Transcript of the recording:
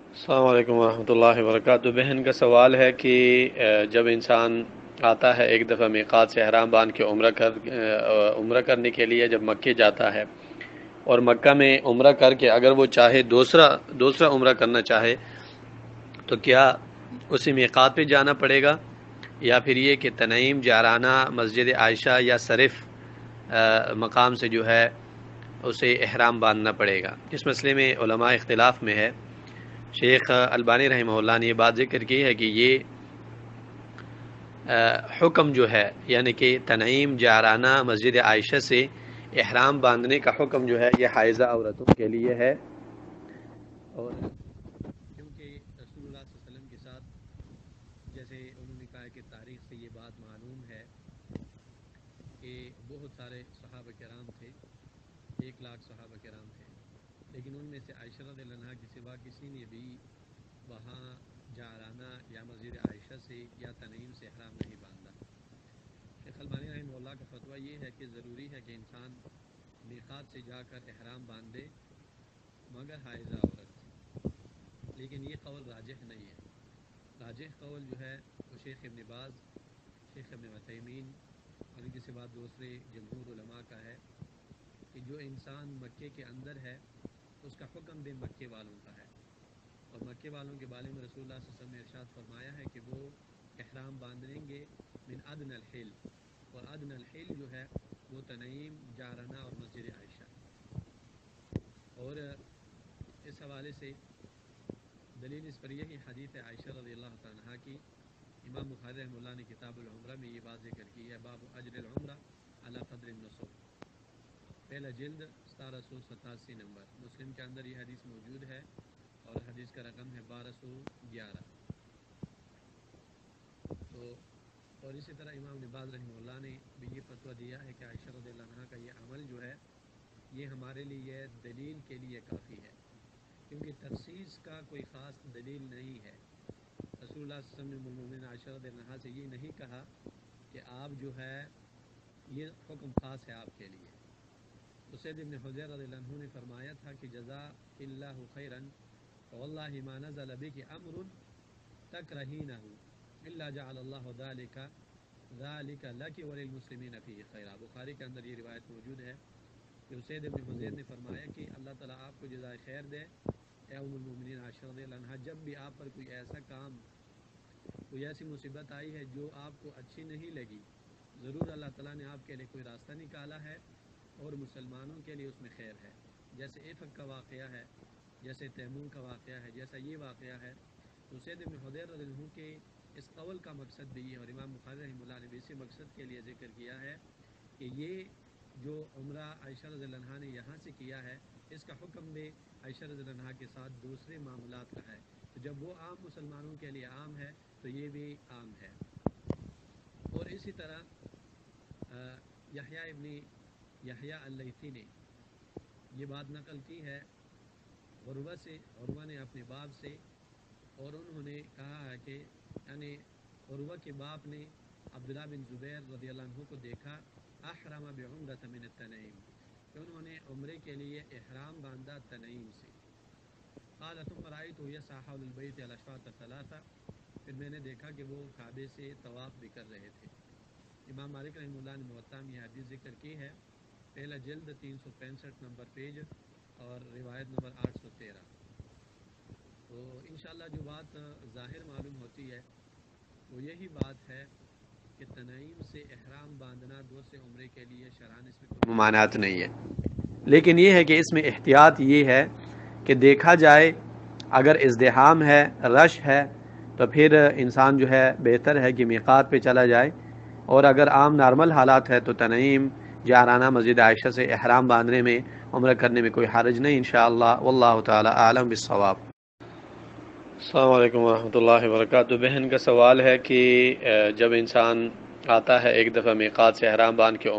السلام علیکم ورحمۃ اللہ وبرکاتہ۔ بہن کا سوال ہے کہ جب انسان آتا ہے ایک دفعہ میقات سے احرام باندھ کے عمرہ کرنے کے لیے جب مکے جاتا ہے، اور مکہ میں عمرہ کر کے اگر وہ چاہے دوسرا عمرہ کرنا چاہے تو کیا اسی میقات پہ جانا پڑے گا، یا پھر یہ کہ تنعیم جارانہ مسجد عائشہ یا صرف مقام سے جو ہے اسے احرام باندھنا پڑے گا؟ اس مسئلے میں علماء اختلاف میں ہے۔ شیخ البانی رحمہ اللہ نے یہ بات ذکر کی ہے کہ یہ حکم جو ہے، یعنی کہ تنعیم جارانہ مسجد عائشہ سے احرام باندھنے کا حکم جو ہے یہ حائضہ عورتوں کے لیے ہے، اور کیونکہ رسول اللہ صلی اللہ علیہ وسلم کے ساتھ، جیسے انہوں نے کہا کہ تاریخ سے یہ بات معلوم ہے کہ بہت سارے صحابہ کرام تھے، 1,00,000 صحابہ کرام تھے، لیکن ان میں سے عائشہ رضی اللہ عنہا کے سوا کسی نے بھی وہاں جارانہ یا مسجد عائشہ سے یا تنعیم سے احرام نہیں باندھا۔ شیخ البانی رحمہ اللہ کا فتویٰ یہ ہے کہ ضروری ہے کہ انسان میقات سے جا کر احرام باندھے مگر حائضہ عورت، لیکن یہ قول راجح نہیں ہے۔ راجح قول جو ہے وہ شیخ ابن باز، شیخ ابن عثیمین اور ان کے سوا دوسرے جمہور علماء کا ہے کہ جو انسان مکے کے اندر ہے اس کا حکم بھی مکے والوں کا ہے، اور مکے والوں کے بارے میں رسول اللہ صلی اللہ علیہ وسلم نے ارشاد فرمایا ہے کہ وہ احرام باندھیں گے من ادنى الحل، اور ادنى الحل جو ہے وہ تنعیم جارانہ اور مسجد عائشہ۔ اور اس حوالے سے دلیل اس پر یہی حدیث ہے عائشہ رضی اللہ تعالیٰ عنہا کی۔ امام بخاری رحمہ اللہ نے کتاب العمرہ میں یہ بات ذکر کی ہے، باب اجر العمرہ علی قدر النسک، پہلا جلد 1787 نمبر۔ مسلم کے اندر یہ حدیث موجود ہے اور حدیث کا رقم ہے 1211۔ تو اور اسی طرح امام ابن باز رحمہ اللہ نے بھی یہ فتویٰ دیا ہے کہ عائشہ رضی اللہ عنہا کا یہ عمل جو ہے یہ ہمارے لیے دلیل کے لیے کافی ہے، کیونکہ تخصیص کا کوئی خاص دلیل نہیں ہے۔ رسول اللہ صلی اللہ علیہ وسلم نے ام المؤمنین عائشہ رضی اللہ عنہا سے یہ نہیں کہا کہ آپ جو ہے یہ حکم خاص ہے آپ کے لیے۔ اسید ابن حضیر رضی اللہ عنہ نے فرمایا تھا کہ جزاک اللہ خیرا واللہ ما نزل بک امر تکرہینہ الا جعل اللہ ذالک لک وللمسلمین فیہ خیرا۔ بخاری کے اندر یہ روایت موجود ہے کہ اسید ابن حضیر نے فرمایا کہ اللہ تعالیٰ آپ کو جزائے خیر دے اے ام المؤمنین عائشہ رضی اللہ عنہا، جب بھی آپ پر کوئی ایسا کام، کوئی ایسی مصیبت آئی ہے جو آپ کو اچھی نہیں لگی، ضرور اللہ تعالیٰ نے آپ کے لیے کوئی راستہ نکالا ہے اور مسلمانوں کے لیے اس میں خیر ہے۔ جیسے افک کا واقعہ ہے، جیسے تیمون کا واقعہ ہے، جیسا یہ واقعہ ہے، تو سید ابن حضیر رضی اللہ عنہ کے اس قول کا مقصد بھی ہے، اور امام بخاری رحمہ اللہ نے بھی اسی مقصد کے لیے ذکر کیا ہے کہ یہ جو عمرہ عائشہ رضی اللہ عنہا نے یہاں سے کیا ہے اس کا حکم بھی عائشہ رضی اللہ عنہا کے ساتھ دوسرے معاملات کا ہے، تو جب وہ عام مسلمانوں کے لیے عام ہے تو یہ بھی عام ہے۔ اور اسی طرح یحییٰ ابن یحییٰ اللیثی نے یہ بات نقل کی ہے عروہ سے، عروہ نے اپنے باپ سے، اور انہوں نے کہا ہے کہ یعنی عروہ کے باپ نے عبداللہ بن زبیر رضی اللہ عنہ کو دیکھا احرم بعمرۃ من التنعیم، کہ انہوں نے عمرے کے لیے احرام باندھا تنعیم سے۔ قال ثم رأيته يسعى حول البيت الاشواط الثلاثہ، پھر میں نے دیکھا کہ وہ کعبے سے طواف بھی کر رہے تھے۔ امام مالک رحمہ اللہ نے موطا میں یہ حدیث ذکر کی ہے، پہلا جلد 365 نمبر پیج اور روایت نمبر 813۔ تو انشاءاللہ جو بات ظاہر معلوم ہوتی ہے وہ یہی بات ہے کہ تنعیم سے احرام باندھنا دوسرے عمرے کے لیے شرعاً اس میں کوئی ممانعت نہیں ہے، لیکن یہ ہے کہ اس میں احتیاط یہ ہے کہ دیکھا جائے اگر ازدحام ہے، رش ہے، تو پھر انسان جو ہے بہتر ہے کہ میقات پہ چلا جائے، اور اگر عام نارمل حالات ہے تو تنعیم جارانہ مسجد عائشہ سے احرام باندھنے میں، عمرہ کرنے میں کوئی حرج نہیں انشاءاللہ، واللہ تعالی اعلم بالصواب۔ السلام علیکم ورحمۃ اللہ وبرکاتہ۔ بہن کا سوال ہے کہ جب انسان آتا ہے ایک دفعہ میقات سے احرام باندھ کے